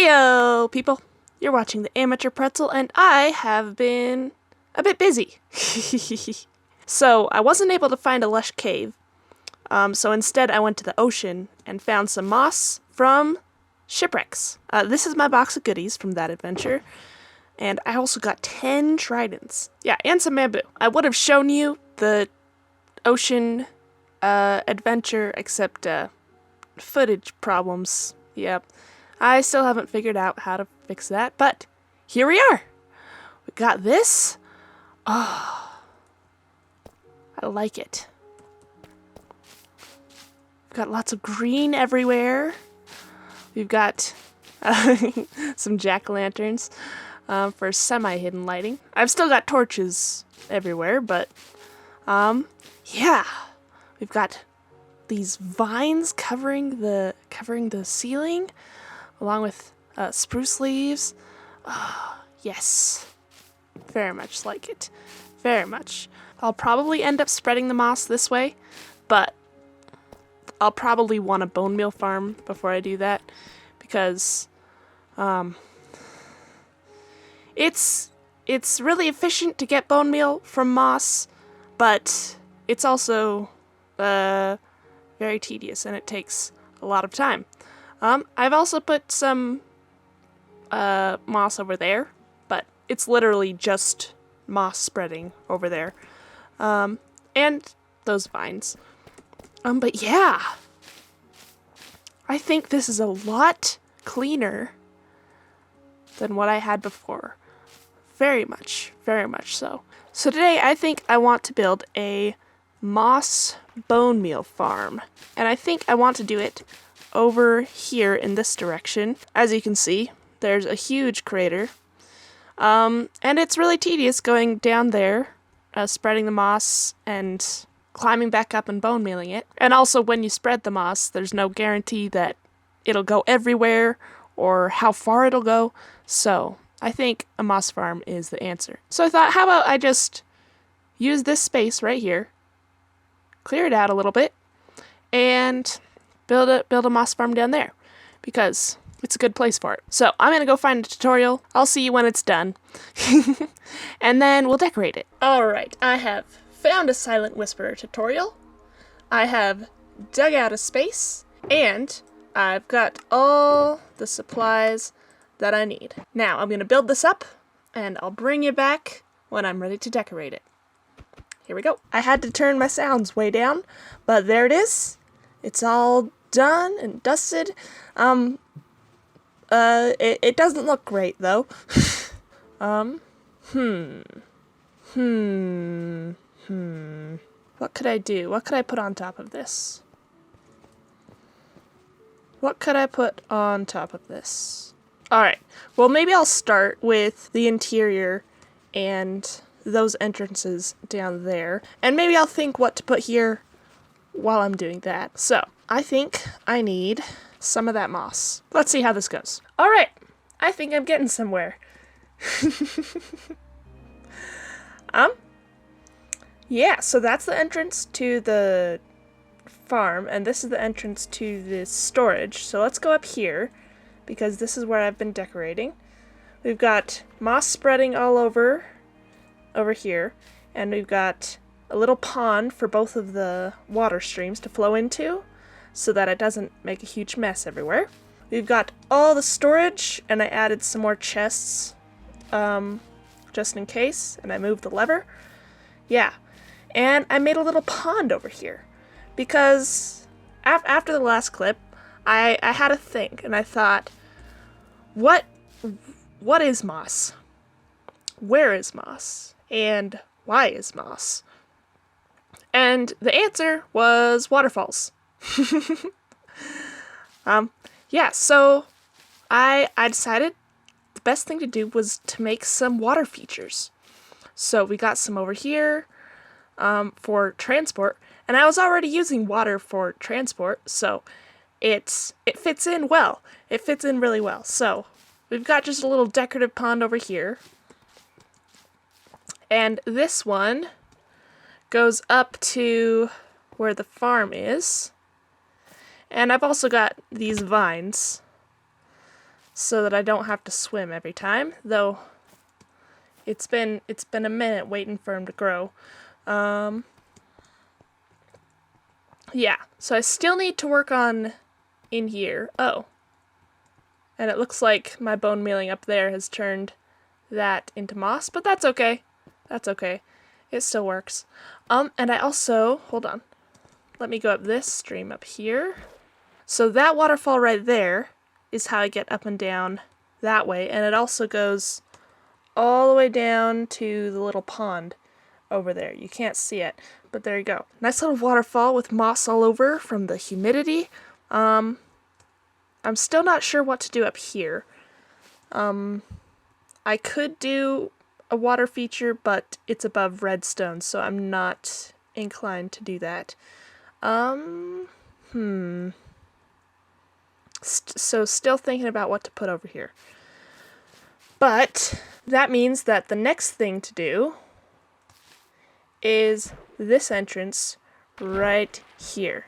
Heyo, people! You're watching the Amateur Pretzel, and I have been a bit busy. So, I wasn't able to find a lush cave, so instead I went to the ocean and found some moss from shipwrecks. This is my box of goodies from that adventure, and I also got 10 tridents. Yeah, and some bamboo. I would have shown you the ocean adventure, except footage problems. Yep. I still haven't figured out how to fix that, but here we are. We got this. Oh, I like it. We've got lots of green everywhere. We've got some jack-o'-lanterns for semi-hidden lighting. I've still got torches everywhere, but yeah. We've got these vines covering the ceiling, along with spruce leaves. Oh, yes. Very much like it. Very much. I'll probably end up spreading the moss this way, but I'll probably want a bone meal farm before I do that, because it's really efficient to get bone meal from moss, but it's also very tedious, and it takes a lot of time. I've also put some moss over there, but it's literally just moss spreading over there. And those vines. But yeah, I think this is a lot cleaner than what I had before. Very much so. So today I think I want to build a moss bone meal farm. And I think I want to do it over here in this direction. As you can see, there's a huge crater. And it's really tedious going down there, spreading the moss and climbing back up and bone mealing it. And also when you spread the moss, there's no guarantee that it'll go everywhere or how far it'll go. So I think a moss farm is the answer. So I thought, how about I just use this space right here, clear it out a little bit, and build a moss farm down there, because it's a good place for it. So I'm gonna go find a tutorial. I'll see you when it's done. And then we'll decorate it. Alright, I have found a Silent Whisperer tutorial. I have dug out a space, and I've got all the supplies that I need. Now I'm gonna build this up, and I'll bring you back when I'm ready to decorate it. Here we go. I had to turn my sounds way down, but there it is. It's all done and dusted. It doesn't look great though. What could I do? What could I put on top of this? What could I put on top of this? Alright, well maybe I'll start with the interior and those entrances down there. And maybe I'll think what to put here while I'm doing that. So, I think I need some of that moss. Let's see how this goes. Alright, I think I'm getting somewhere. Yeah, so that's the entrance to the farm, and this is the entrance to the storage. So let's go up here, because this is where I've been decorating. We've got moss spreading all over here, and we've got a little pond for both of the water streams to flow into, so that it doesn't make a huge mess everywhere. We've got all the storage, and I added some more chests, just in case, and I moved the lever. Yeah, and I made a little pond over here, because after the last clip, I had a think, and I thought, what is moss? Where is moss? And why is moss? And the answer was waterfalls. Yeah, so I decided the best thing to do was to make some water features. So we got some over here for transport, and I was already using water for transport, so it fits in well. It fits in really well. So we've got just a little decorative pond over here. And this one goes up to where the farm is. And I've also got these vines so that I don't have to swim every time, though it's been a minute waiting for them to grow. Yeah, so I still need to work on in here. Oh. And it looks like my bone mealing up there has turned that into moss, but that's okay. That's okay. It still works. And I also, hold on. Let me go up this stream up here. So that waterfall right there is how I get up and down that way, and it also goes all the way down to the little pond over there. You can't see it, but there you go. Nice little waterfall with moss all over from the humidity. I'm still not sure what to do up here. I could do a water feature, but it's above redstone, so I'm not inclined to do that. So still thinking about what to put over here. But that means that the next thing to do is this entrance right here.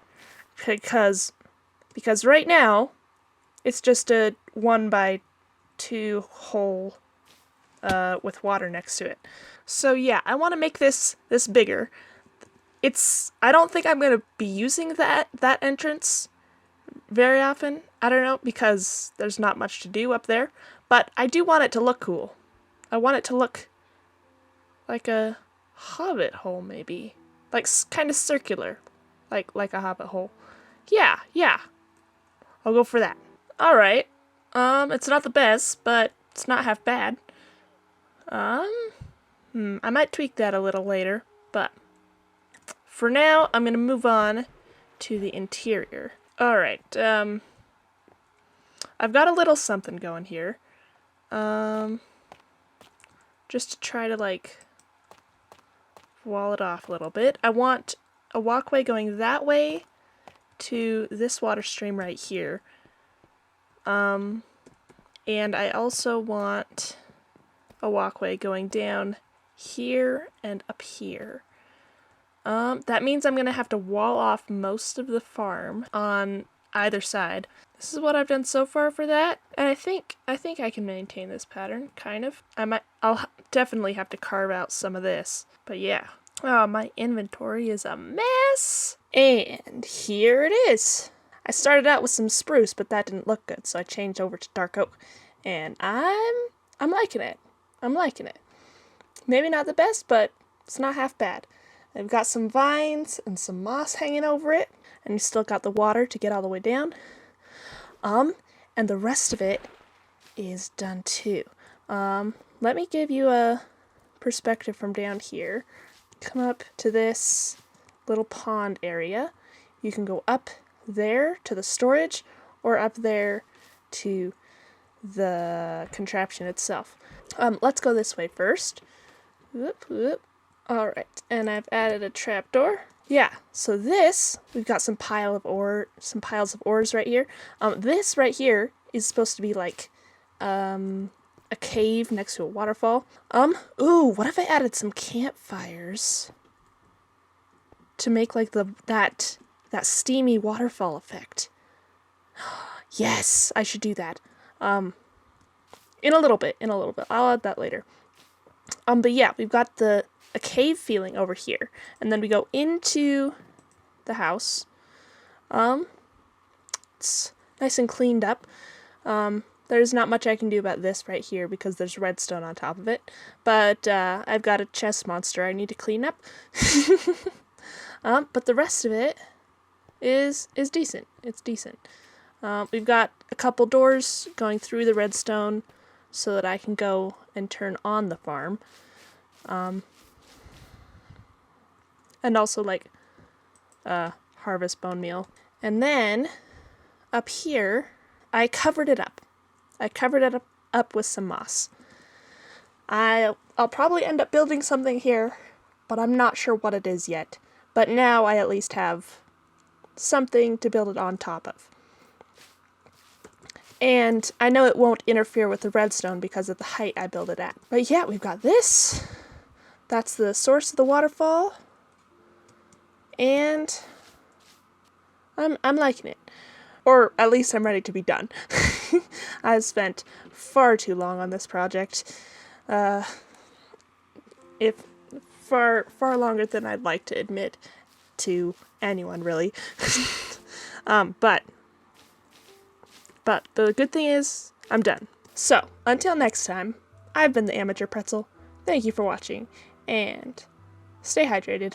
Because right now it's just a 1x2 hole with water next to it. So yeah, I want to make this bigger. I don't think I'm going to be using that entrance very often. I don't know, because there's not much to do up there. But I do want it to look cool. I want it to look like a hobbit hole, maybe. Like kind of circular. Like a hobbit hole. Yeah. I'll go for that. Alright. It's not the best, but it's not half bad. I might tweak that a little later, but for now, I'm gonna move on to the interior. Alright, I've got a little something going here. Just to try to, like, wall it off a little bit. I want a walkway going that way to this water stream right here. And I also want a walkway going down here and up here. That means I'm going to have to wall off most of the farm on either side. This is what I've done so far for that, and I think I can maintain this pattern, kind of. I'll definitely have to carve out some of this, but yeah. Oh, my inventory is a mess! And here it is! I started out with some spruce, but that didn't look good, so I changed over to dark oak. And I'm liking it. I'm liking it. Maybe not the best, but it's not half bad. I've got some vines and some moss hanging over it, and you still got the water to get all the way down. And the rest of it is done too. Let me give you a perspective from down here. Come up to this little pond area. You can go up there to the storage, or up there to the contraption itself. Let's go this way first. Whoop, whoop. Alright, and I've added a trapdoor. Yeah, so this, we've got some piles of ores right here. This right here is supposed to be like a cave next to a waterfall. Ooh, what if I added some campfires to make like that steamy waterfall effect? Yes, I should do that. In a little bit. I'll add that later. But yeah, we've got a cave feeling over here, and then we go into the house. It's nice and cleaned up. There's not much I can do about this right here because there's redstone on top of it, but I've got a chest monster I need to clean up. But the rest of it is decent. It's decent. We've got a couple doors going through the redstone so that I can go and turn on the farm. And also, like, harvest bone meal. And then, up here, I covered it up. I covered it up with some moss. I'll probably end up building something here, but I'm not sure what it is yet. But now I at least have something to build it on top of. And I know it won't interfere with the redstone because of the height I build it at. But yeah, we've got this. That's the source of the waterfall. And I'm liking it. Or at least I'm ready to be done. I've spent far too long on this project. If far longer than I'd like to admit to anyone, really. But the good thing is, I'm done. So, until next time, I've been the Amateur Pretzel. Thank you for watching, and stay hydrated.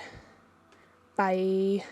Bye.